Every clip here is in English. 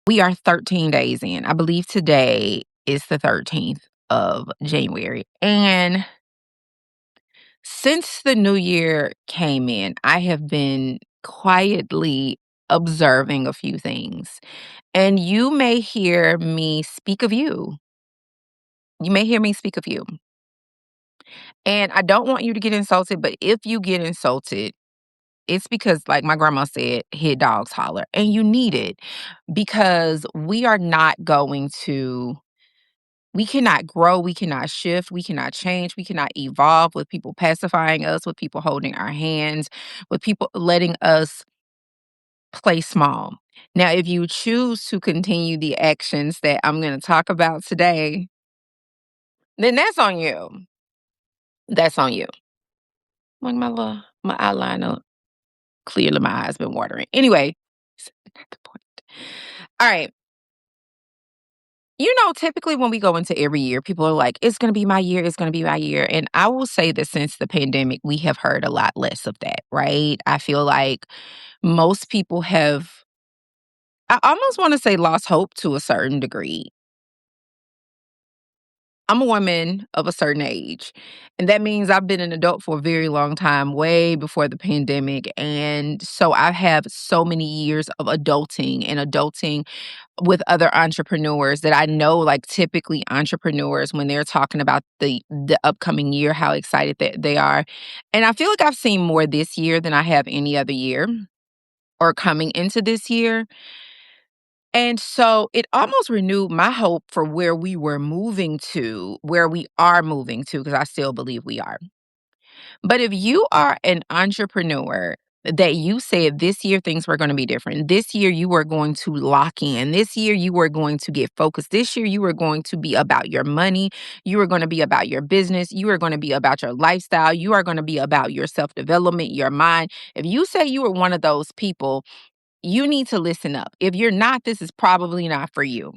We are 13 days in. I believe today is the 13th of January. And since the new year came in, I have been quietly observing a few things. And you may hear me speak of you. You may hear me speak of you. And I don't want you to get insulted, but if you get insulted, it's because, like my grandma said, hit dogs holler. And you need it because we are not going to we cannot grow, we cannot shift, we cannot change, we cannot evolve with people pacifying us, with people holding our hands, with people letting us play small. Now, if you choose to continue the actions that I'm going to talk about today, then that's on you. That's on you. Like my eyeliner, clearly my eyes been watering. Anyway, it's not the point. All right. Typically when we go into every year, people are like, it's going to be my year, it's going to be my year. And I will say that since the pandemic, we have heard a lot less of that, right? I feel like most people have, I almost want to say, lost hope to a certain degree. I'm a woman of a certain age, and that means I've been an adult for a very long time, way before the pandemic. And so I have so many years of adulting with other entrepreneurs that I know, like, typically entrepreneurs, when they're talking about the upcoming year, how excited that they are. And I feel like I've seen more this year than I have any other year or coming into this year. And so it almost renewed my hope for where we are moving to, because I still believe we are. But if you are an entrepreneur that you said this year things were going to be different, this year you were going to lock in, this year you were going to get focused, this year you were going to be about your money, you were going to be about your business, you are going to be about your lifestyle, you are going to be about your self development, your mind. If you say you were one of those people, you need to listen up. If you're not, this is probably not for you.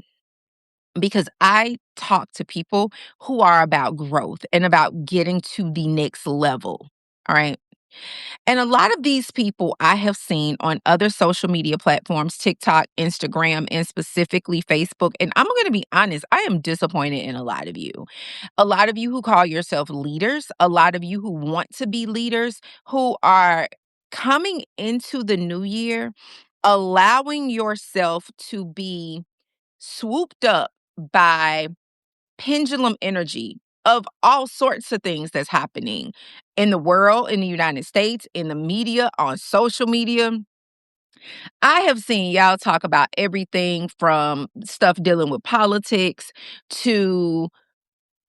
Because I talk to people who are about growth and about getting to the next level. All right. And a lot of these people I have seen on other social media platforms, TikTok, Instagram, and specifically Facebook. And I'm going to be honest, I am disappointed in a lot of you. A lot of you who call yourself leaders, a lot of you who want to be leaders, who are coming into the new year, allowing yourself to be swooped up by pendulum energy of all sorts of things that's happening in the world, in the United States, in the media, on social media. I have seen y'all talk about everything from stuff dealing with politics to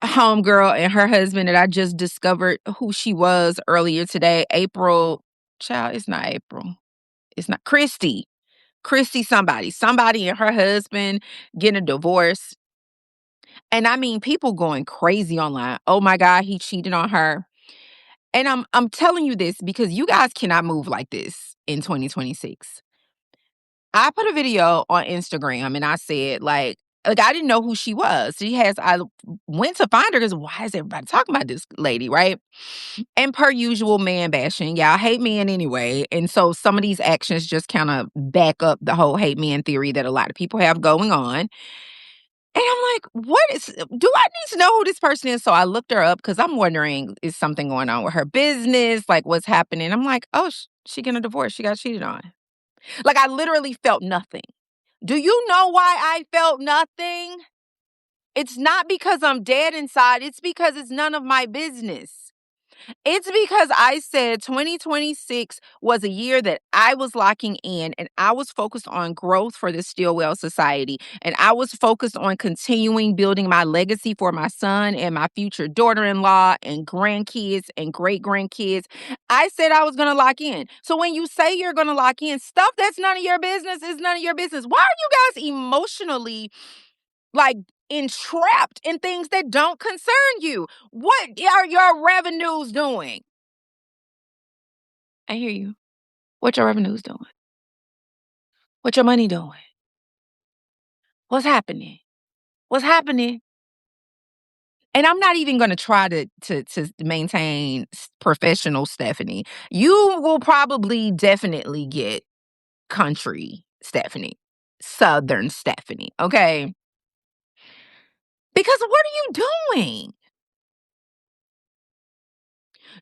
homegirl and her husband that I just discovered who she was earlier today. April, child, it's not April. It's not Christy. Christy, somebody and her husband getting a divorce. And I mean, people going crazy online. Oh my God, he cheated on her. And I'm telling you this because you guys cannot move like this in 2026. I put a video on Instagram and I said, like I didn't know who she was. I went to find her because why is everybody talking about this lady, right? And per usual, man bashing. Y'all hate men anyway. And so some of these actions just kind of back up the whole hate men theory that a lot of people have going on. And I'm like, do I need to know who this person is? So I looked her up because I'm wondering, is something going on with her business? Like, what's happening? I'm like, oh, she getting a divorce. She got cheated on. Like, I literally felt nothing. Do you know why I felt nothing? It's not because I'm dead inside. It's because it's none of my business. It's because I said 2026 was a year that I was locking in and I was focused on growth for the Stillwell Society. And I was focused on continuing building my legacy for my son and my future daughter-in-law and grandkids and great-grandkids. I said I was going to lock in. So when you say you're going to lock in, stuff that's none of your business is none of your business. Why are you guys emotionally like entrapped in things that don't concern you? What are your revenues doing? I hear you. What your revenues doing? What your money doing? What's happening? What's happening? And I'm not even going to try to maintain professional Stephanie. You will probably definitely get country Stephanie. Southern Stephanie, okay? Because what are you doing?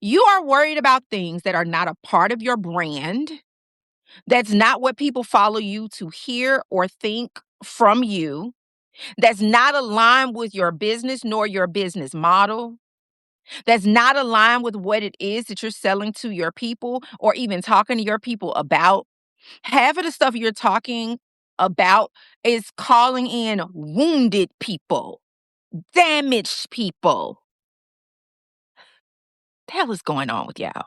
You are worried about things that are not a part of your brand. That's not what people follow you to hear or think from you. That's not aligned with your business nor your business model. That's not aligned with what it is that you're selling to your people or even talking to your people about. Half of the stuff you're talking about is calling in wounded people, damaged people. The hell is going on with y'all?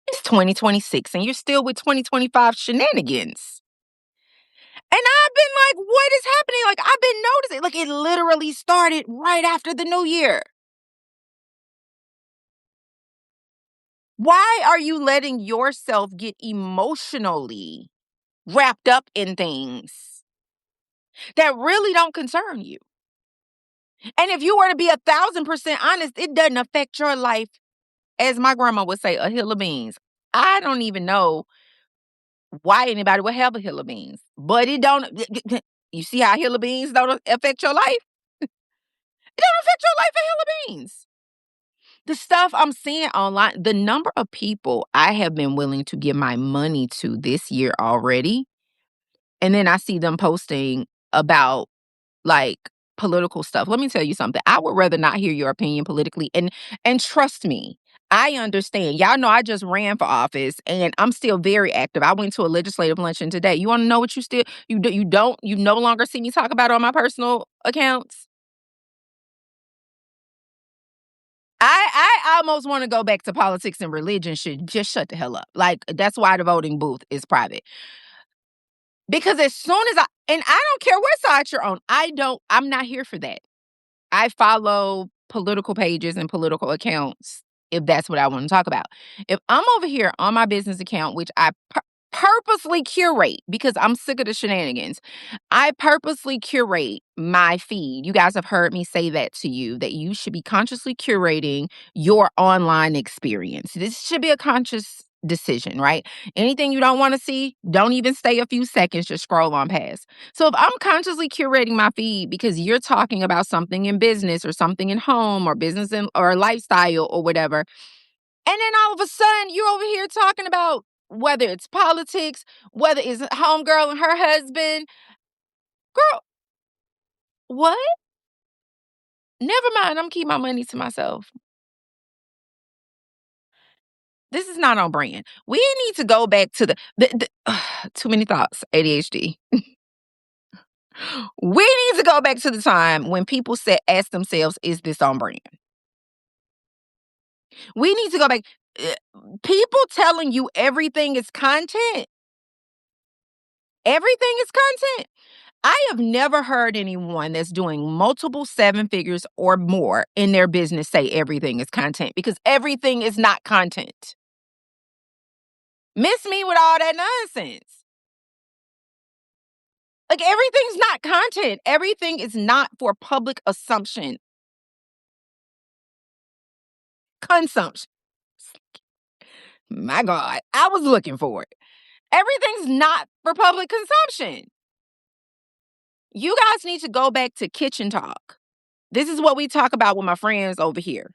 It's 2026 and you're still with 2025 shenanigans. And I've been like, what is happening? Like, I've been noticing. Like, it literally started right after the new year. Why are you letting yourself get emotionally wrapped up in things that really don't concern you? And if you were to be 1,000% honest, it doesn't affect your life, as my grandma would say, a hill of beans. I don't even know why anybody would have a hill of beans, but it don't. You see how hill of beans don't affect your life? It don't affect your life a hill of beans. The stuff I'm seeing online, the number of people I have been willing to give my money to this year already, and then I see them posting about like political stuff. Let me tell you something. I would rather not hear your opinion politically. And trust me, I understand. Y'all know I just ran for office and I'm still very active. I went to a legislative luncheon today. You want to know what you no longer see me talk about on my personal accounts? I almost want to go back to politics and religion should just shut the hell up. Like that's why the voting booth is private. Because as soon as I don't care what side you're on, I'm not here for that. I follow political pages and political accounts if that's what I want to talk about. If I'm over here on my business account, which I purposely curate because I'm sick of the shenanigans, I purposely curate my feed. You guys have heard me say that to you, that you should be consciously curating your online experience. This should be a conscious decision, right? Anything you don't want to see, don't even stay a few seconds, just scroll on past. So if I'm consciously curating my feed because you're talking about something in business or something in home or business or lifestyle or whatever, and then all of a sudden you're over here talking about whether it's politics, whether it's homegirl and her husband, girl, what? Never mind. I'm keeping my money to myself. This is not on brand. We need to go back to too many thoughts, ADHD. We need to go back to the time when people ask themselves, is this on brand? We need to go back. uh, People telling you everything is content. Everything is content. I have never heard anyone that's doing multiple seven figures or more in their business say everything is content because everything is not content. Miss me with all that nonsense. Like everything's not content. Everything is not for public assumption, consumption. My God, I was looking for it. Everything's not for public consumption. You guys need to go back to kitchen talk. This is what we talk about with my friends over here.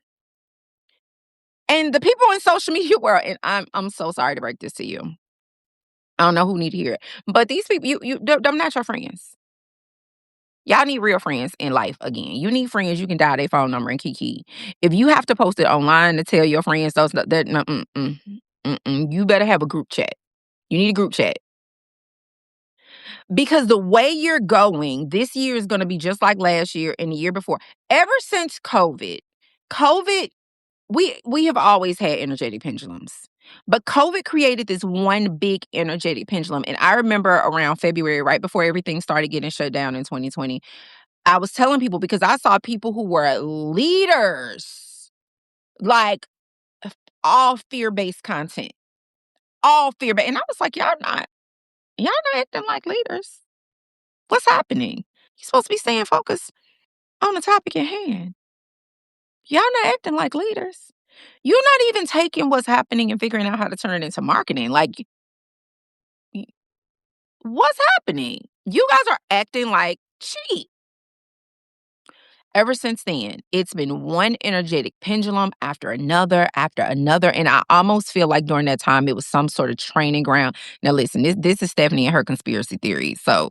And the people in social media world, and I'm so sorry to break this to you. I don't know who need to hear it. But these people, they're not your friends. Y'all need real friends in life again. You need friends you can dial their phone number and kiki. If you have to post it online to tell your friends those that no, you better have a group chat. You need a group chat. Because the way you're going, this year is going to be just like last year and the year before. Ever since COVID, we have always had energetic pendulums. But COVID created this one big energetic pendulum. And I remember around February, right before everything started getting shut down in 2020, I was telling people because I saw people who were leaders, like all fear-based content, all fear-based. And I was like, y'all not acting like leaders. What's happening? You're supposed to be staying focused on the topic at hand. Y'all not acting like leaders. You're not even taking what's happening and figuring out how to turn it into marketing. Like, what's happening? You guys are acting like cheap. Ever since then, it's been one energetic pendulum after another, and I almost feel like during that time it was some sort of training ground. Now, listen, this is Stephanie and her conspiracy theory, so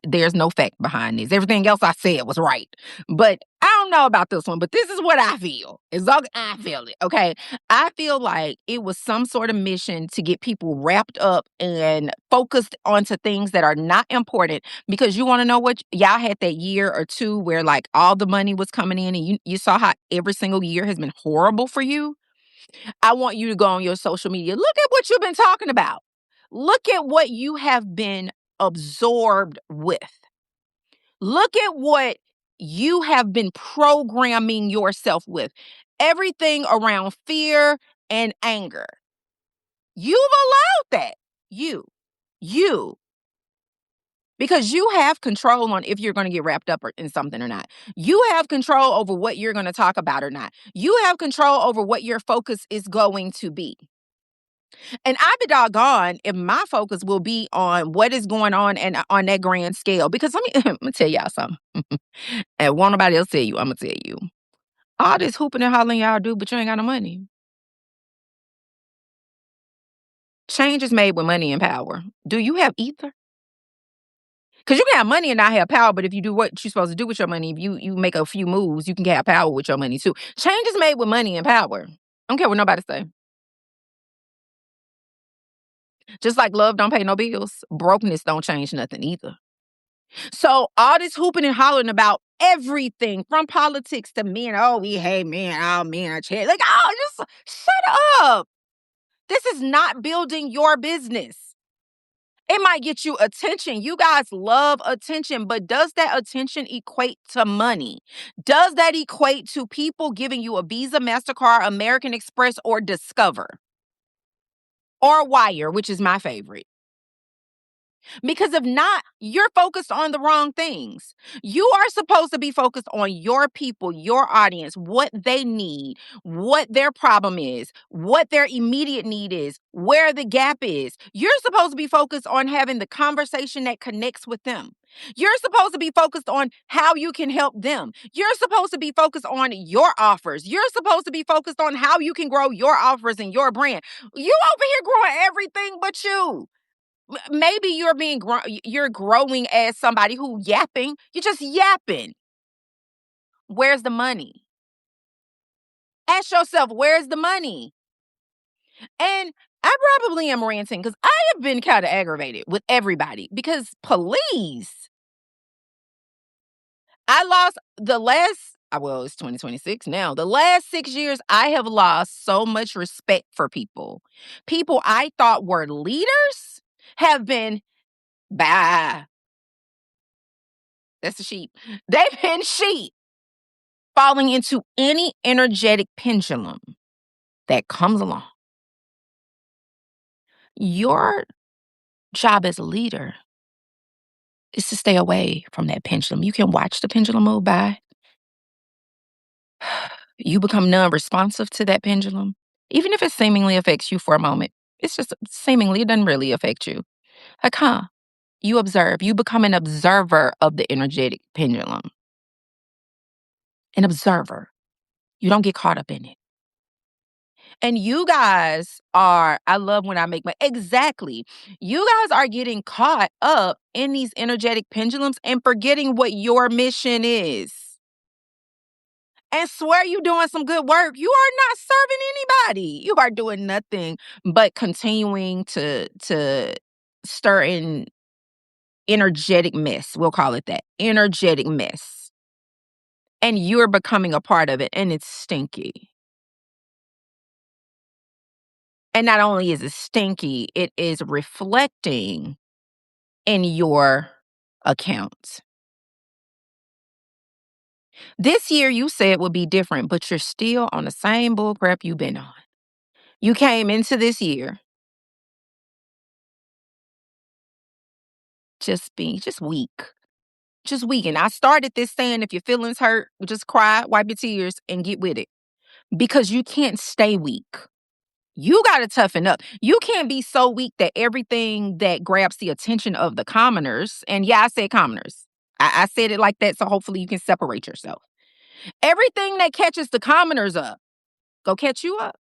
there's no fact behind this. Everything else I said was right. But I don't know about this one, but this is what I feel. As long as I feel it, okay? I feel like it was some sort of mission to get people wrapped up and focused onto things that are not important. Because you want to know what? Y'all had that year or two where like all the money was coming in and you saw how every single year has been horrible for you. I want you to go on your social media. Look at what you've been talking about. Look at what you have been absorbed with. Look at what you have been programming yourself with. Everything around fear and anger. You've allowed that. You, because you have control on if you're going to get wrapped up in something or not. You have control over what you're going to talk about or not. You have control over what your focus is going to be. And I'd be doggone if my focus will be on what is going on and on that grand scale. Because let me tell y'all something. And won't nobody else tell you, I'm gonna tell you. All this hooping and hollering y'all do, but you ain't got no money. Change is made with money and power. Do you have either? Because you can have money and not have power, but if you do what you're supposed to do with your money, if you make a few moves, you can have power with your money too. Change is made with money and power. I don't care what nobody say. Just like love don't pay no bills, brokenness don't change nothing either. So all this hooping and hollering about everything from politics to men. Oh, we hate men. Oh, men are chad. Like, oh, just shut up. This is not building your business. It might get you attention. You guys love attention, but does that attention equate to money? Does that equate to people giving you a Visa, MasterCard, American Express, or Discover? Or Wire, which is my favorite? Because if not, you're focused on the wrong things. You are supposed to be focused on your people, your audience, what they need, what their problem is, what their immediate need is, where the gap is. You're supposed to be focused on having the conversation that connects with them. You're supposed to be focused on how you can help them. You're supposed to be focused on your offers. You're supposed to be focused on how you can grow your offers and your brand. You over here growing everything but you. Maybe you're growing as somebody who yapping. You're just yapping. Where's the money? Ask yourself, where's the money? And I probably am ranting because I have been kind of aggravated with everybody because please, I lost the last, well, it's 2026 now. The last 6 years, I have lost so much respect for people. People I thought were leaders have been, bah, that's a sheep. They've been sheep. Falling into any energetic pendulum that comes along. Your job as a leader is to stay away from that pendulum. You can watch the pendulum move by. You become non-responsive to that pendulum, even if it seemingly affects you for a moment. It's just seemingly, it doesn't really affect you. Like, huh? You observe. You become an observer of the energetic pendulum. An observer. You don't get caught up in it. And you guys are, I love when I make my, exactly. You guys are getting caught up in these energetic pendulums and forgetting what your mission is. And swear you doing some good work. You are not serving anybody. You are doing nothing but continuing to stir in energetic mess. We'll call it that. Energetic mess. And you're becoming a part of it, and it's stinky. And not only is it stinky, it is reflecting in your account. This year, you said it would be different, but you're still on the same bullcrap you've been on. You came into this year just weak. Just weak. And I started this saying, if your feelings hurt, just cry, wipe your tears, and get with it. Because you can't stay weak. You gotta toughen up. You can't be so weak that everything that grabs the attention of the commoners, and yeah, I said commoners. I said it like that, so hopefully you can separate yourself. Everything that catches the commoners up, go catch you up.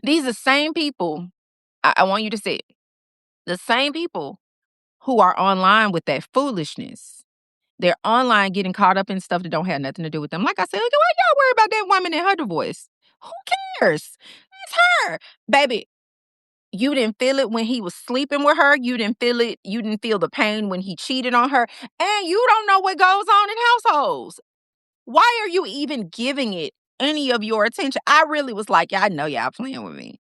These are the same people, I want you to see it, the same people who are online with that foolishness. They're online getting caught up in stuff that don't have nothing to do with them. Like I said, why y'all worry about that woman and her divorce? Who cares? It's her. Baby, you didn't feel it when he was sleeping with her. You didn't feel it. You didn't feel the pain when he cheated on her. And you don't know what goes on in households. Why are you even giving it any of your attention? I really was like, yeah, I know y'all playing with me.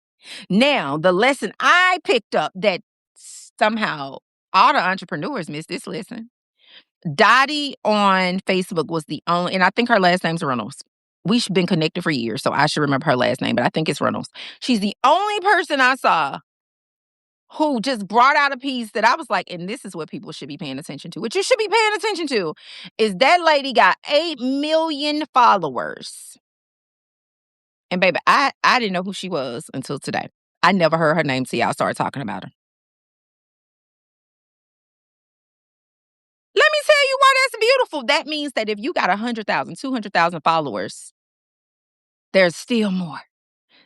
Now, the lesson I picked up that somehow all the entrepreneurs missed this lesson. Dottie on Facebook was the only, and I think her last name's Reynolds. We've been connected for years, so I should remember her last name, but I think it's Reynolds. She's the only person I saw who just brought out a piece that I was like, and this is what people should be paying attention to. What you should be paying attention to is that lady got 8 million followers. And baby, I didn't know who she was until today. I never heard her name till y'all started talking about her. Let me tell you why that's beautiful. That means that if you got 100,000, 200,000 followers, there's still more.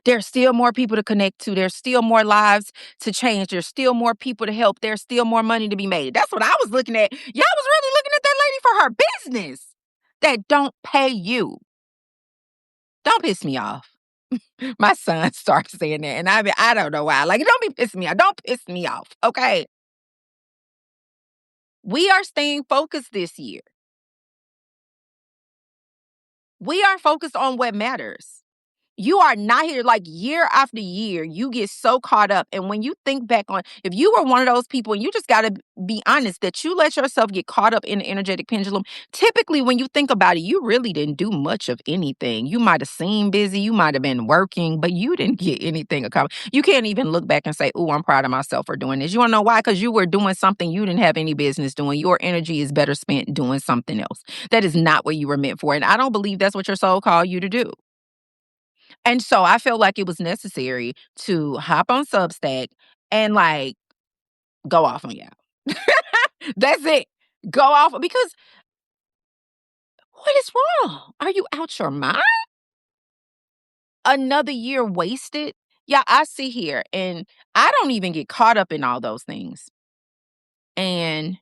There's still more people to connect to. There's still more lives to change. There's still more people to help. There's still more money to be made. That's what I was looking at. Y'all was really looking at that lady for her business that don't pay you. Don't piss me off. My son starts saying that, and I don't know why. Like, don't be pissing me off. Don't piss me off, okay? We are staying focused this year. We are focused on what matters. You are not here like year after year. You get so caught up. And when you think back on, if you were one of those people, and you just got to be honest that you let yourself get caught up in the energetic pendulum, typically when you think about it, you really didn't do much of anything. You might have seemed busy, you might have been working, but you didn't get anything accomplished. You can't even look back and say, oh, I'm proud of myself for doing this. You want to know why? Because you were doing something you didn't have any business doing. Your energy is better spent doing something else. That is not what you were meant for. And I don't believe that's what your soul called you to do. And so I felt like it was necessary to hop on Substack and like go off on y'all. That's it. Go off because what is wrong? Are you out your mind? Another year wasted? Yeah, I sit here and I don't even get caught up in all those things. And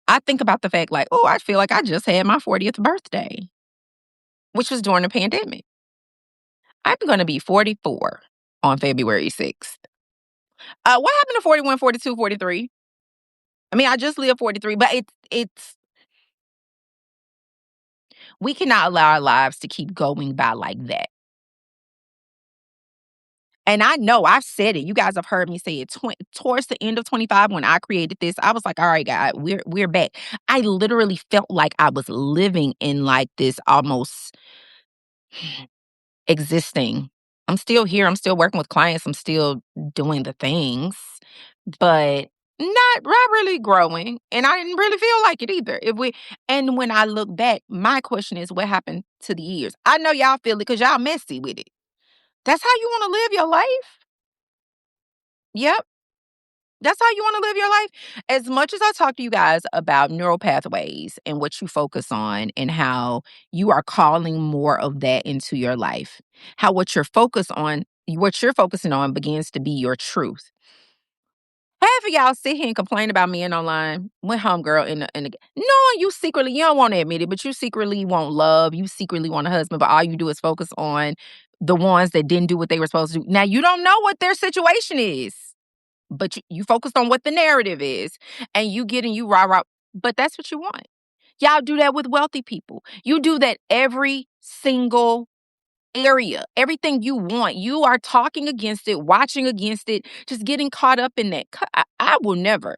I think about the fact like, oh, I feel like I just had my 40th birthday, which was during the pandemic. I'm going to be 44 on February 6th. What happened to 41, 42, 43? I mean, I just lived 43, but it's we cannot allow our lives to keep going by like that. And I know I've said it. You guys have heard me say it towards the end of 25 when I created this. I was like, all right, God, we're back. I literally felt like I was living in like this almost existing. I'm still here. I'm still working with clients. I'm still doing the things, but not really growing. And I didn't really feel like it either. And when I look back, my question is, what happened to the years? I know y'all feel it because y'all messy with it. That's how you want to live your life. Yep. That's how you want to live your life. As much as I talk to you guys about neural pathways and what you focus on and how you are calling more of that into your life, how what you're focusing on begins to be your truth. Half of y'all sit here and complain about men online with homegirl knowing you don't want to admit it, but you secretly want love. You secretly want a husband, but all you do is focus on the ones that didn't do what they were supposed to do. Now, you don't know what their situation is, but you focused on what the narrative is and you get and you rah. But that's what you want. Y'all do that with wealthy people. You do that every single area. Everything you want, you are talking against it, watching against it, just getting caught up in that. I will never.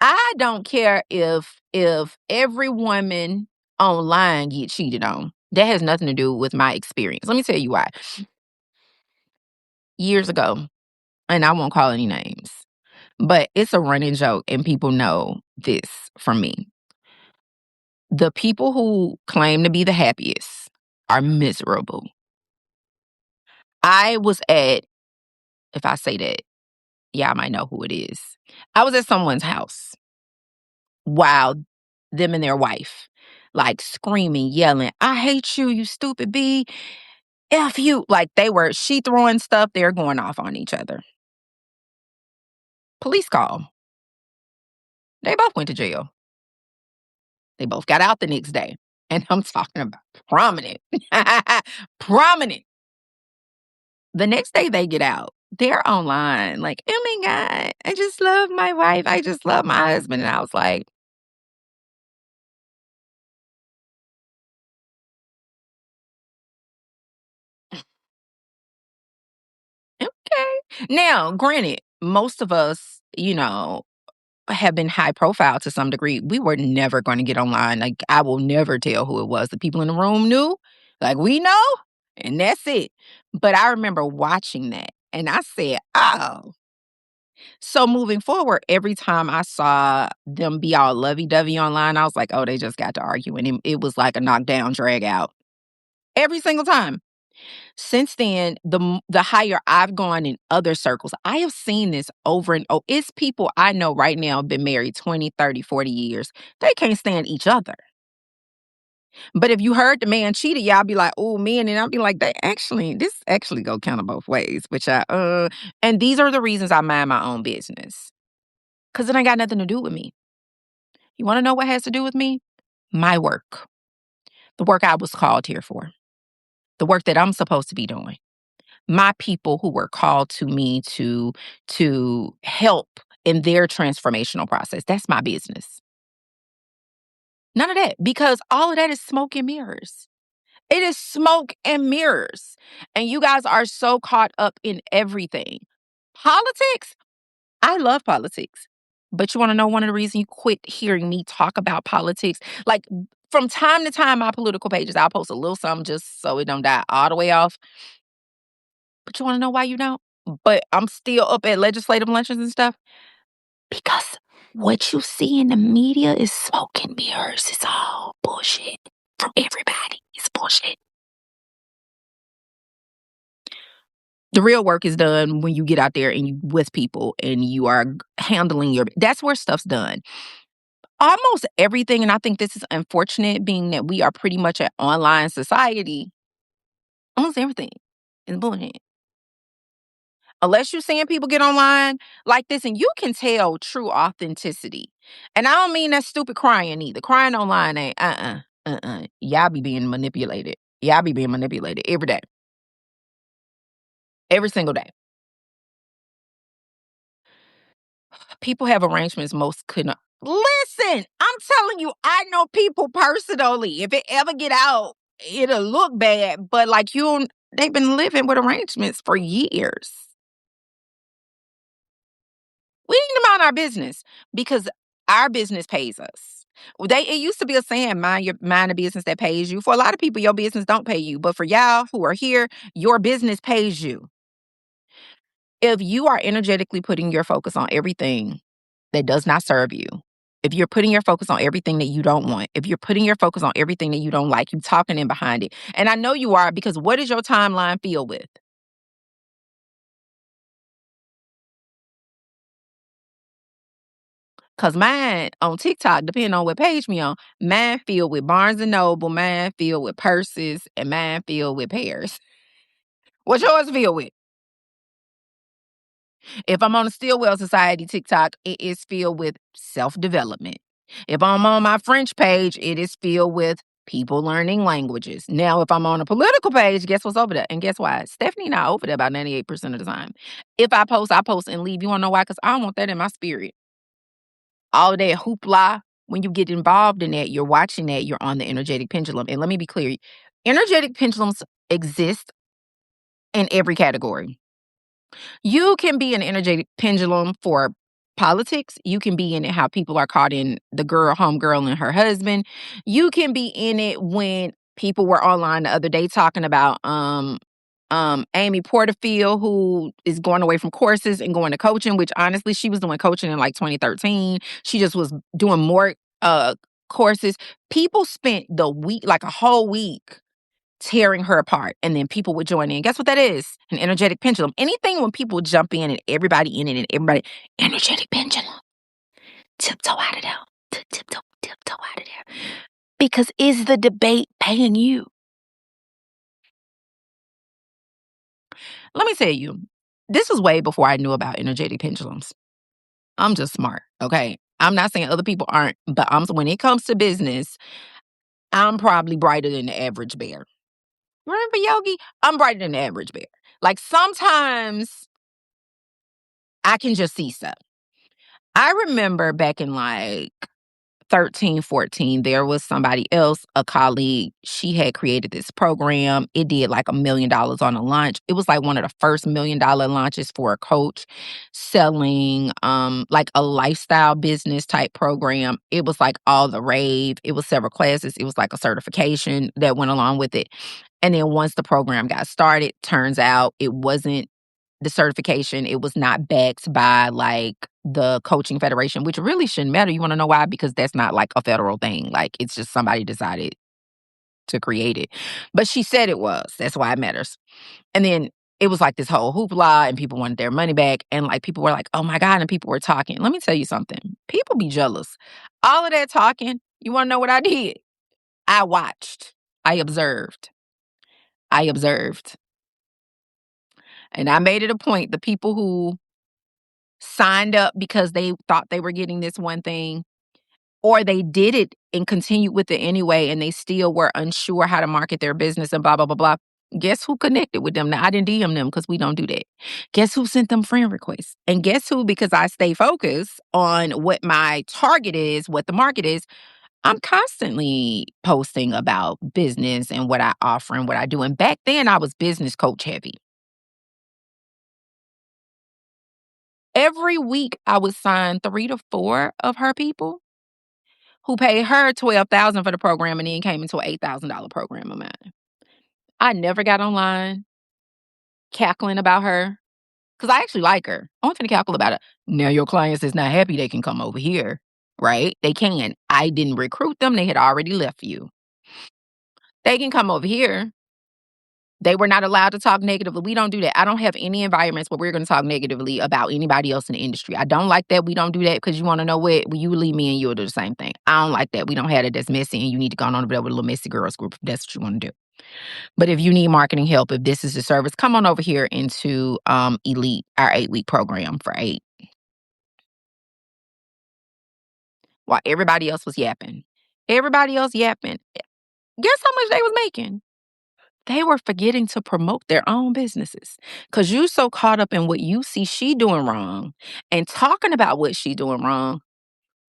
I don't care if every woman online get cheated on. That has nothing to do with my experience. Let me tell you why. Years ago, and I won't call any names, but it's a running joke, and people know this from me. The people who claim to be the happiest are miserable. I was at, if I say that, y'all might know who it is. I was at someone's house while them and their wife, like screaming, yelling, "I hate you, you stupid B. F you." Like she throwing stuff, they're going off on each other. Police call. They both went to jail. They both got out the next day. And I'm talking about prominent. Prominent. The next day they get out. They're online, like, "Oh my God, I just love my wife. I just love my husband." And I was like, okay. Now, granted, most of us, have been high profile to some degree. We were never going to get online. Like, I will never tell who it was. The people in the room knew, like, we know, and that's it. But I remember watching that and I said, oh. So moving forward, every time I saw them be all lovey dovey online, I was like, oh, they just got to argue. And it was like a knockdown, drag out every single time. Since then, the higher I've gone in other circles, I have seen this over and over. It's people I know right now been married 20, 30, 40 years. They can't stand each other. But if you heard the man cheated, y'all be like, "Oh, man," and I'll be like, this actually go kind of both ways." Which and these are the reasons I mind my own business. Cause it ain't got nothing to do with me. You want to know what has to do with me? My work. The work I was called here for. The work that I'm supposed to be doing. My people who were called to me to help in their transformational process. That's my business. None of that, because all of that is smoke and mirrors. It is smoke and mirrors. And you guys are so caught up in everything. Politics, I love politics. But you want to know one of the reasons you quit hearing me talk about politics? Like, from time to time, my political pages, I'll post a little something just so it don't die all the way off. But you wanna know why you don't? But I'm still up at legislative luncheons and stuff? Because what you see in the media is smoke and mirrors. It's all bullshit from everybody. It's bullshit. The real work is done when you get out there and you with people and you are handling that's where stuff's done. Almost everything, and I think this is unfortunate being that we are pretty much an online society, almost everything is bullshit. Unless you're seeing people get online like this, and you can tell true authenticity. And I don't mean that stupid crying either. Crying online ain't Y'all be being manipulated. Y'all be being manipulated every day. Every single day. People have arrangements most couldn't. Listen, I'm telling you, I know people personally. If it ever get out, it'll look bad. But like they've been living with arrangements for years. We need to mind our business because our business pays us. It used to be a saying, mind the business that pays you. For a lot of people, your business don't pay you. But for y'all who are here, your business pays you. If you are energetically putting your focus on everything that does not serve you, if you're putting your focus on everything that you don't want, if you're putting your focus on everything that you don't like, you talking in behind it. And I know you are, because what is your timeline filled with? Cause mine on TikTok, depending on what page me on, mine filled with Barnes and Noble, mine filled with purses, and mine filled with pears. What's yours filled with? If I'm on the Stillwell Society TikTok, it is filled with self-development. If I'm on my French page, it is filled with people learning languages. Now, if I'm on a political page, guess what's over there? And guess why? Stephanie not over there about 98% of the time. If I post and leave. You wanna know why? Because I don't want that in my spirit. All that hoopla, when you get involved in that, you're watching that, you're on the energetic pendulum. And let me be clear, energetic pendulums exist in every category. You can be an energetic pendulum for politics. You can be in it how people are caught in the homegirl and her husband. You can be in it when people were online the other day talking about Amy Porterfield, who is going away from courses and going to coaching, which honestly, she was doing coaching in like 2013. She just was doing more courses. People spent the week, like a whole week, tearing her apart. And then people would join in. Guess what that is? An energetic pendulum. Anything when people jump in and everybody in it and everybody, energetic pendulum. Tiptoe out of there. Tiptoe out of there. Because is the debate paying you? Let me tell you, this was way before I knew about energetic pendulums. I'm just smart, okay? I'm not saying other people aren't, but when it comes to business, I'm probably brighter than the average bear. Remember Yogi? I'm brighter than the average bear. Like sometimes I can just see stuff. I remember back in like 13, 14, there was somebody else, a colleague. She had created this program. It did like $1 million on a launch. It was like one of the first $1 million launches for a coach selling like a lifestyle business type program. It was like all the rave. It was several classes. It was like a certification that went along with it. And then once the program got started, turns out it wasn't the certification. It was not backed by like the coaching federation, which really shouldn't matter. You want to know why? Because that's not like a federal thing. Like it's just somebody decided to create it. But she said it was. That's why it matters. And then it was like this whole hoopla and people wanted their money back. And like people were like, oh my God. And people were talking. Let me tell you something. People be jealous. All of that talking, you want to know what I did? I watched. I observed. I observed. And I made it a point. The people who signed up because they thought they were getting this one thing, or they did it and continued with it anyway, and they still were unsure how to market their business and blah, blah, blah, blah. Guess who connected with them? Now, I didn't DM them because we don't do that. Guess who sent them friend requests? And guess who, because I stay focused on what my target is, what the market is, I'm constantly posting about business and what I offer and what I do. And back then, I was business coach heavy. Every week, I would sign 3 to 4 of her people who paid her $12,000 for the program and then came into an $8,000 program of mine. I never got online cackling about her because I actually like her. I want to cackle about it. Now your clients is not happy, they can come over here, right? They can. I didn't recruit them. They had already left you. They can come over here. They were not allowed to talk negatively. We don't do that. I don't have any environments where we're going to talk negatively about anybody else in the industry. I don't like that. We don't do that because you want to know what? Well, you leave me and you'll do the same thing. I don't like that. We don't have that. That's messy and you need to go on over there with a little messy girls group if that's what you want to do. But if you need marketing help, if this is the service, come on over here into Elite, our 8-week program for 8. While everybody else was yapping. Everybody else yapping. Guess how much they was making? They were forgetting to promote their own businesses because you so caught up in what you see she doing wrong and talking about what she doing wrong.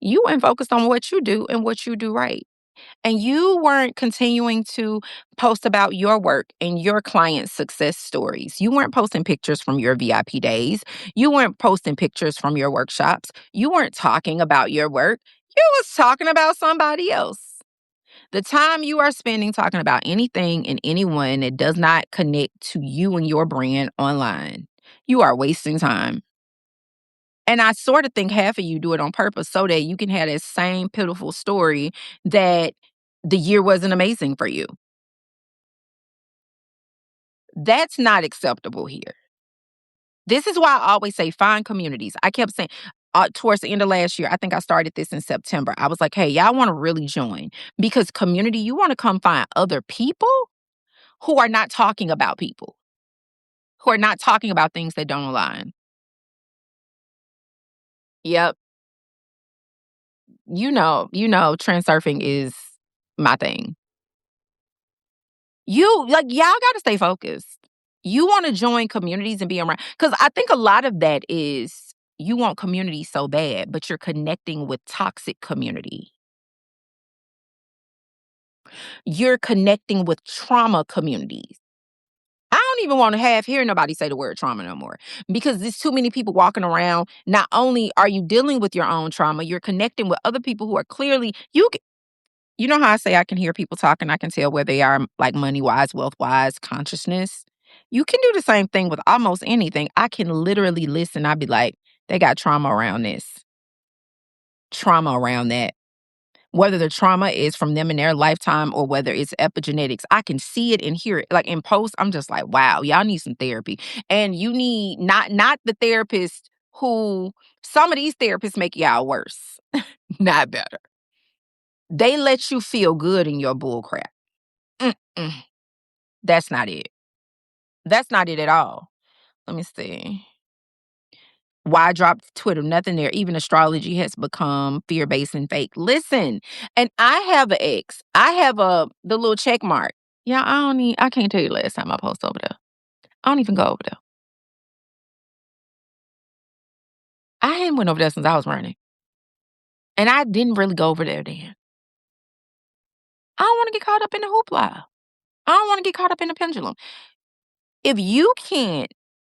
You weren't focused on what you do and what you do right. And you weren't continuing to post about your work and your clients' success stories. You weren't posting pictures from your VIP days. You weren't posting pictures from your workshops. You weren't talking about your work. You was talking about somebody else. The time you are spending talking about anything and anyone that does not connect to you and your brand online, you are wasting time. And I sort of think half of you do it on purpose so that you can have that same pitiful story that the year wasn't amazing for you. That's not acceptable here. This is why I always say find communities. I kept saying towards the end of last year, I think I started this in September. I was like, hey, y'all want to really join because community, you want to come find other people who are not talking about people, who are not talking about things that don't align. Yep. Trend surfing is my thing. Y'all got to stay focused. You want to join communities and be around, because I think a lot of that is you want community so bad, but you're connecting with toxic community. You're connecting with trauma communities. I don't even want to hear nobody say the word trauma no more because there's too many people walking around. Not only are you dealing with your own trauma, you're connecting with other people who are clearly you know how I say I can hear people talking, I can tell where they are like money wise, wealth wise, consciousness. You can do the same thing with almost anything. I can literally listen. I'd be like, they got trauma around this, trauma around that. Whether the trauma is from them in their lifetime or whether it's epigenetics, I can see it and hear it. Like in post, I'm just like, wow, y'all need some therapy. And you need not the therapist who some of these therapists make y'all worse, not better. They let you feel good in your bull crap. Mm-mm. That's not it. That's not it at all. Let me see. Why I dropped Twitter? Nothing there. Even astrology has become fear-based and fake. Listen, and I have an ex. I have the little check mark. Yeah, I can't tell you last time I post over there. I don't even go over there. I hadn't went over there since I was running. And I didn't really go over there then. I don't want to get caught up in the hoopla. I don't want to get caught up in the pendulum. If you can't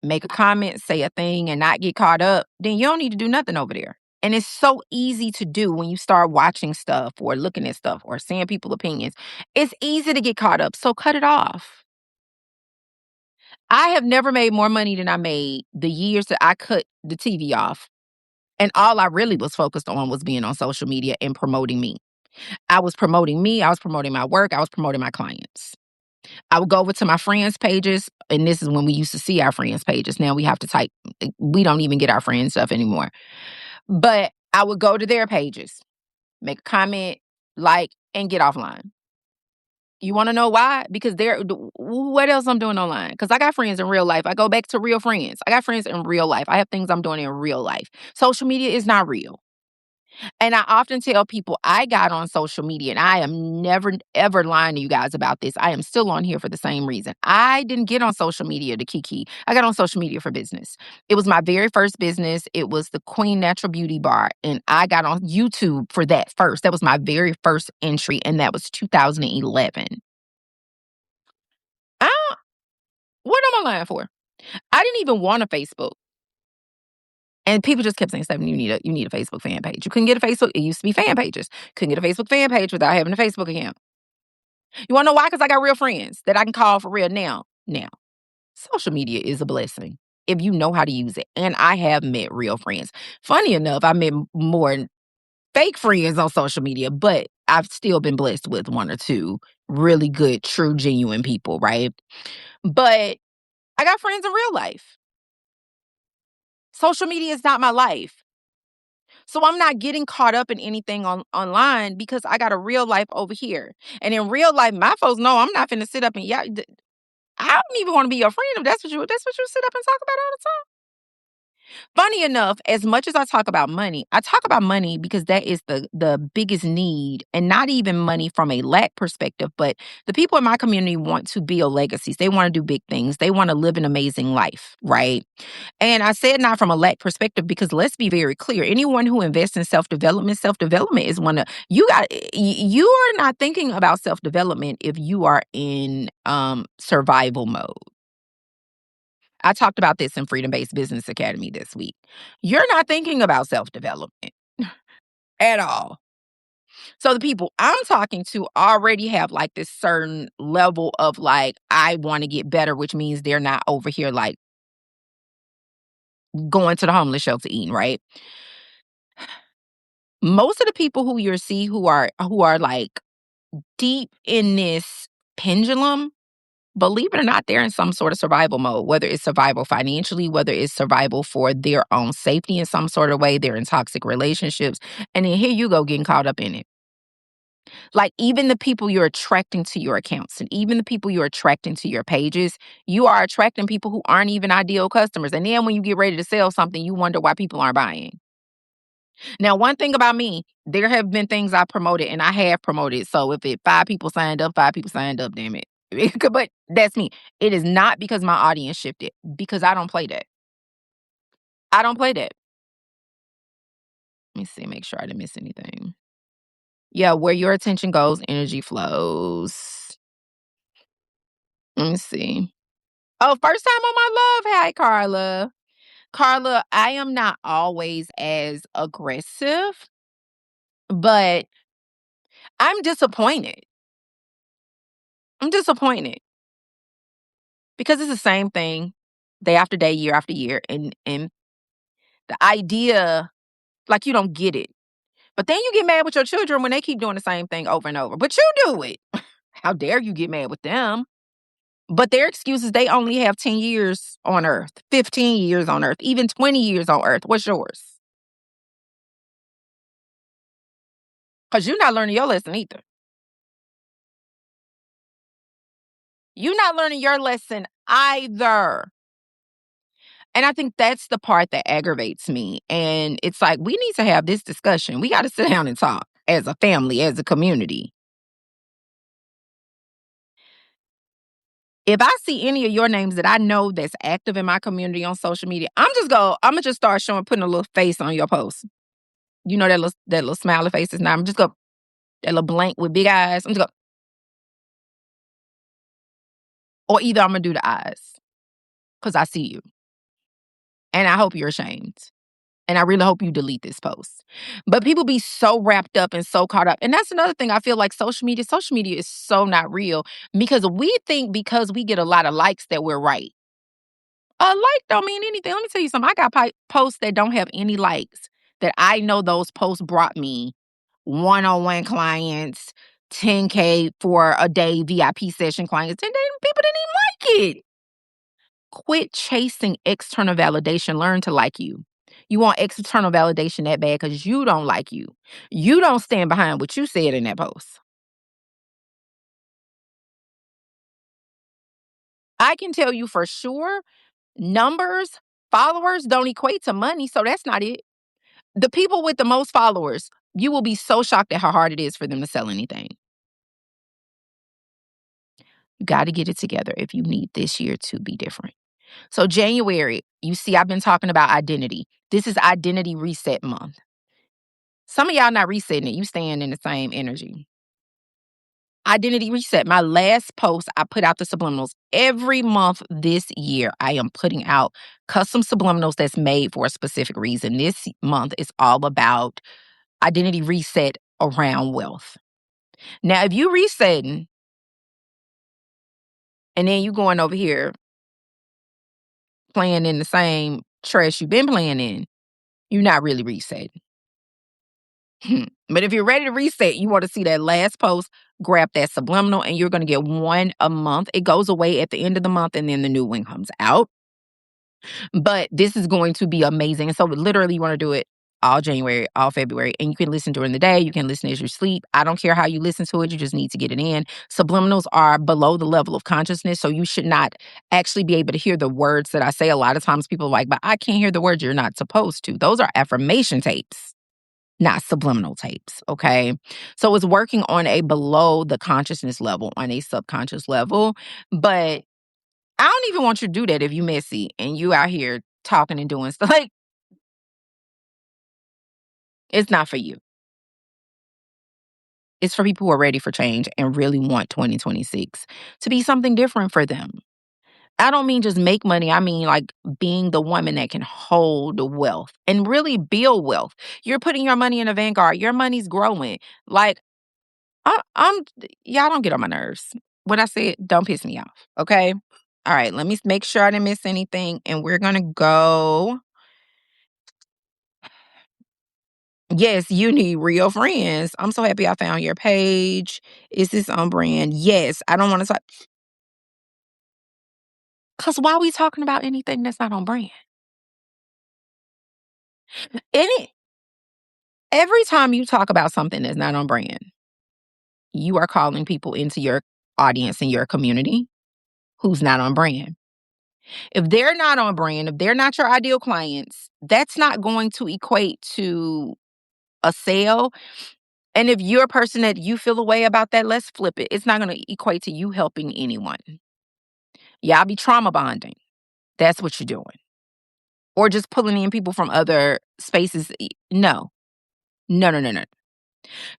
make a comment, say a thing, and not get caught up, then you don't need to do nothing over there. And it's so easy to do when you start watching stuff or looking at stuff or seeing people's opinions. It's easy to get caught up. So cut it off. I have never made more money than I made the years that I cut the TV off. And all I really was focused on was being on social media and promoting me. I was promoting me. I was promoting my work. I was promoting my clients. I would go over to my friends' pages, and this is when we used to see our friends' pages. Now we have to type. We don't even get our friends' stuff anymore. But I would go to their pages, make a comment, like, and get offline. You want to know why? Because what else I'm doing online? Because I got friends in real life. I go back to real friends. I got friends in real life. I have things I'm doing in real life. Social media is not real. And I often tell people I got on social media, and I am never, ever lying to you guys about this. I am still on here for the same reason. I didn't get on social media to kiki. I got on social media for business. It was my very first business. It was the Queen Natural Beauty Bar. And I got on YouTube for that first. That was my very first entry. And that was 2011. I, what am I lying for? I didn't even want a Facebook. And people just kept saying, "Stephanie, you need a Facebook fan page." You couldn't get a Facebook. It used to be fan pages. Couldn't get a Facebook fan page without having a Facebook account. You want to know why? Because I got real friends that I can call for real now. Now, social media is a blessing if you know how to use it. And I have met real friends. Funny enough, I met more fake friends on social media, but I've still been blessed with one or two really good, true, genuine people, right? But I got friends in real life. Social media is not my life. So I'm not getting caught up in anything online because I got a real life over here. And in real life, my folks know I'm not finna sit up and I don't even want to be your friend if that's what you sit up and talk about all the time. Funny enough, as much as I talk about money, I talk about money because that is the biggest need, and not even money from a lack perspective, but the people in my community want to build legacies. They want to do big things. They want to live an amazing life, right? And I said not from a lack perspective because let's be very clear. Anyone who invests in self development is one of you are not thinking about self development if you are in survival mode. I talked about this in Freedom Based Business Academy this week. You're not thinking about self development at all. So the people I'm talking to already have like this certain level of like, I want to get better, which means they're not over here like going to the homeless shelter eating, right? Most of the people who you see who are like deep in this pendulum, believe it or not, they're in some sort of survival mode, whether it's survival financially, whether it's survival for their own safety in some sort of way. They're in toxic relationships. And then here you go getting caught up in it. Like even the people you're attracting to your accounts and even the people you're attracting to your pages, you are attracting people who aren't even ideal customers. And then when you get ready to sell something, you wonder why people aren't buying. Now, one thing about me, there have been things I promoted and I have promoted. So if it 5 people signed up, damn it. But that's me. It is not because my audience shifted, because I don't play that. I don't play that. Let me see, make sure I didn't miss anything. Yeah, where your attention goes, energy flows. Let me see. Oh, first time on my love. Hi, Carla. Carla, I am not always as aggressive, but I'm disappointed. I'm disappointed because it's the same thing day after day, year after year. And the idea, like you don't get it. But then you get mad with your children when they keep doing the same thing over and over. But you do it. How dare you get mad with them? But their excuse is they only have 10 years on earth, 15 years on earth, even 20 years on earth. What's yours? Because you're not learning your lesson either. You're not learning your lesson either. And I think that's the part that aggravates me. And it's like, we need to have this discussion. We got to sit down and talk as a family, as a community. If I see any of your names that I know that's active in my community on social media, I'm gonna just start putting a little face on your post. You know that little smiley face is now. I'm just go that little blank with big eyes. I'm just go, or either I'm gonna do the eyes because I see you, and I hope you're ashamed. And I really hope you delete this post. But people be so wrapped up and so caught up. And that's another thing I feel like social media is so not real because we think because we get a lot of likes that we're right. A like don't mean anything. Let me tell you something. I got posts that don't have any likes that I know those posts brought me one-on-one clients, 10K for a day VIP session clients, and then people didn't even like it. Quit chasing external validation. Learn to like you. You want external validation that bad because you don't like you. You don't stand behind what you said in that post. I can tell you for sure, numbers, followers don't equate to money, so that's not it. The people with the most followers, you will be so shocked at how hard it is for them to sell anything. You got to get it together if you need this year to be different. So, January, you see, I've been talking about identity. This is identity reset month. Some of y'all not resetting it. You staying in the same energy. Identity reset. My last post, I put out the subliminals. Every month this year, I am putting out custom subliminals that's made for a specific reason. This month is all about identity reset around wealth. Now, if you resetting and then you going over here playing in the same trash you've been playing in, you're not really resetting. But if you're ready to reset, you want to see that last post, grab that subliminal, and you're going to get one a month. It goes away at the end of the month, and then the new one comes out. But this is going to be amazing. And so, literally, you want to do it all January, all February, and you can listen during the day. You can listen as you sleep. I don't care how you listen to it. You just need to get it in. Subliminals are below the level of consciousness, so you should not actually be able to hear the words that I say. A lot of times people are like, but I can't hear the words. You're not supposed to. Those are affirmation tapes, not subliminal tapes, okay? So it's working on a below the consciousness level, on a subconscious level. But I don't even want you to do that if you messy and you out here talking and doing stuff. Like, it's not for you. It's for people who are ready for change and really want 2026 to be something different for them. I don't mean just make money. I mean like being the woman that can hold wealth and really build wealth. You're putting your money in a Vanguard. Your money's growing. Like, I'm y'all don't get on my nerves. What I said, don't piss me off. Okay. All right. Let me make sure I didn't miss anything. And we're gonna go. Yes, you need real friends. I'm so happy I found your page. Is this on brand? Yes. I don't want to talk. Cause why are we talking about anything that's not on brand? Any every time you talk about something that's not on brand, you are calling people into your audience and your community who's not on brand. If they're not on brand, if they're not your ideal clients, that's not going to equate to a sale. And if you're a person that you feel a way about that, let's flip it. It's not going to equate to you helping anyone. Y'all be trauma bonding. That's what you're doing. Or just pulling in people from other spaces. No, no, no, no, no.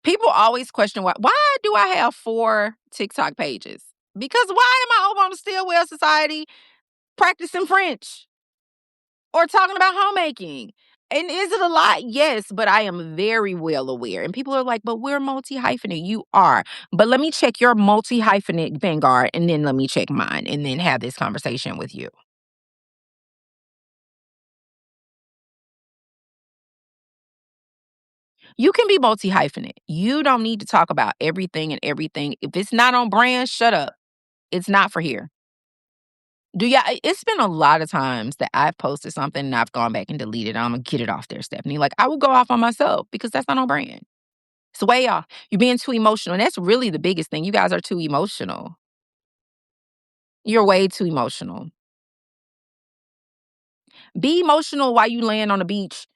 People always question why do I have 4 TikTok pages? Because why am I over on the Stillwell Society practicing French? Or talking about homemaking. And is it a lot? Yes, but I am very well aware. And people are like, but we're multi hyphenate. You are. But let me check your multi hyphenate Vanguard and then let me check mine and then have this conversation with you. You can be multi-hyphenate. You don't need to talk about everything and everything. If it's not on brand, shut up. It's not for here. It's been a lot of times that I've posted something and I've gone back and deleted it. I'm gonna get it off there, Stephanie. Like, I will go off on myself because that's not on brand. It's way off. You're being too emotional. And that's really the biggest thing. You guys are too emotional. You're way too emotional. Be emotional while you laying on the beach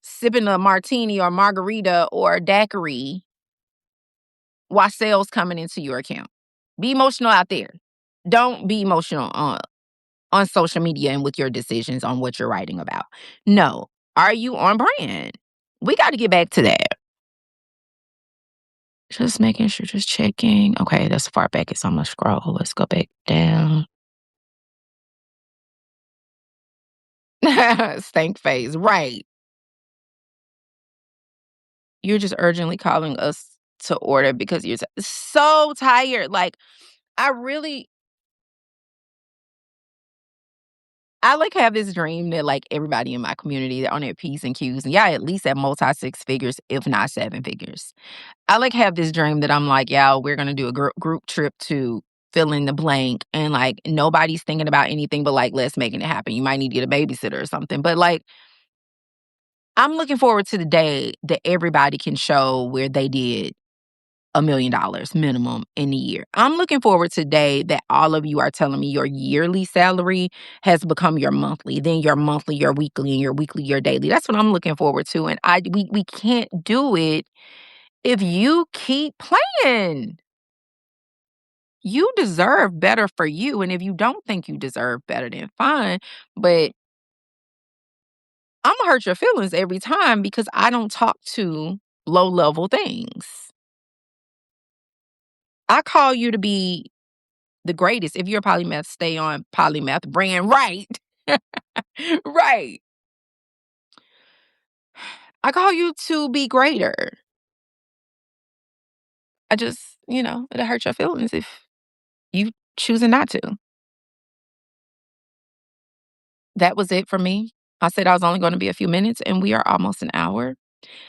sipping a martini or margarita or a daiquiri while sales coming into your account. Be emotional out there. Don't be emotional on social media and with your decisions on what you're writing about. No. Are you on brand? We got to get back to that. Just making sure, just checking. Okay, that's far back. It's on my scroll. Let's go back down. Stank face. Right. You're just urgently calling us to order because you're so tired. Like, I really, I like have this dream that like everybody in my community they're on their P's and Q's and yeah, at least at multi six figures, if not seven figures. I like have this dream that I'm like, yeah, we're gonna do a group trip to fill in the blank, and like nobody's thinking about anything but like let's making it happen. You might need to get a babysitter or something, but like I'm looking forward to the day that everybody can show where they did $1 million minimum in a year. I'm looking forward today that all of you are telling me your yearly salary has become your monthly, then your monthly, your weekly, and your weekly, your daily. That's what I'm looking forward to. And we can't do it if you keep playing. You deserve better for you. And if you don't think you deserve better, then fine. But I'm gonna hurt your feelings every time because I don't talk to low level things. I call you to be the greatest. If you're a polymath, stay on polymath brand. Right. Right. I call you to be greater. I just, it'll hurt your feelings if you choosing not to. That was it for me. I said I was only going to be a few minutes and we are almost an hour.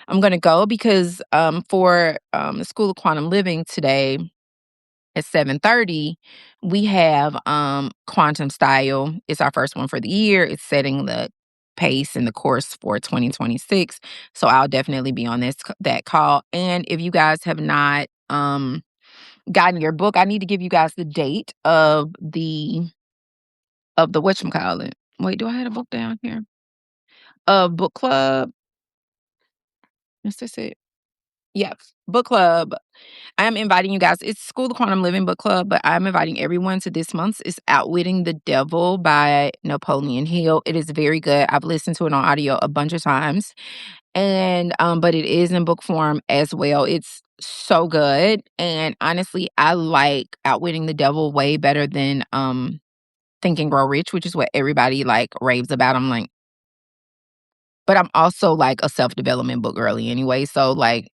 I'm going to go because for the School of Quantum Living today, at 7:30, we have Quantum Style. It's our first one for the year. It's setting the pace and the course for 2026. So I'll definitely be on that call. And if you guys have not gotten your book, I need to give you guys the date of the whatchamacallit. Wait, do I have a book down here? Book club. Is this it? Yep. Book club. I am inviting you guys. It's School of Quantum Living Book Club, but I'm inviting everyone to this month's. It's Outwitting the Devil by Napoleon Hill. It is very good. I've listened to it on audio a bunch of times. And but it is in book form as well. It's so good. And honestly, I like Outwitting the Devil way better than Think and Grow Rich, which is what everybody like raves about. I'm like, but I'm also like a self-development book girly anyway. So like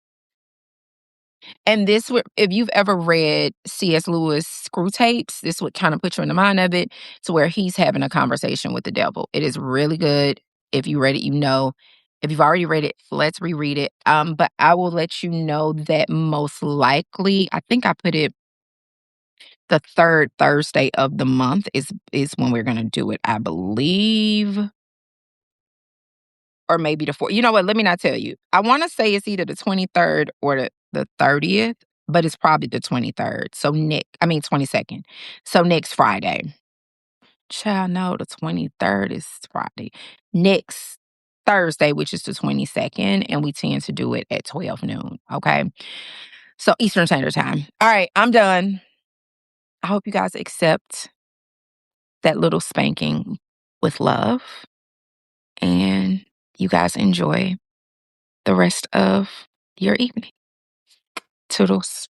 and this would, if you've ever read C.S. Lewis Screw Tapes, this would kind of put you in the mind of it to where he's having a conversation with the devil. It is really good. If you read it, you know. If you've already read it, let's reread it. But I will let you know that most likely, I think I put it the third Thursday of the month is when we're gonna do it, I believe. Or maybe the 4th. You know what? Let me not tell you. I wanna say it's either the 23rd or the 30th, but it's probably the 23rd. So 22nd. So next Friday. Child, no, the 23rd is Friday. Next Thursday, which is the 22nd, and we tend to do it at 12 noon, okay? So Eastern Standard Time. All right, I'm done. I hope you guys accept that little spanking with love, and you guys enjoy the rest of your evening. Toodles.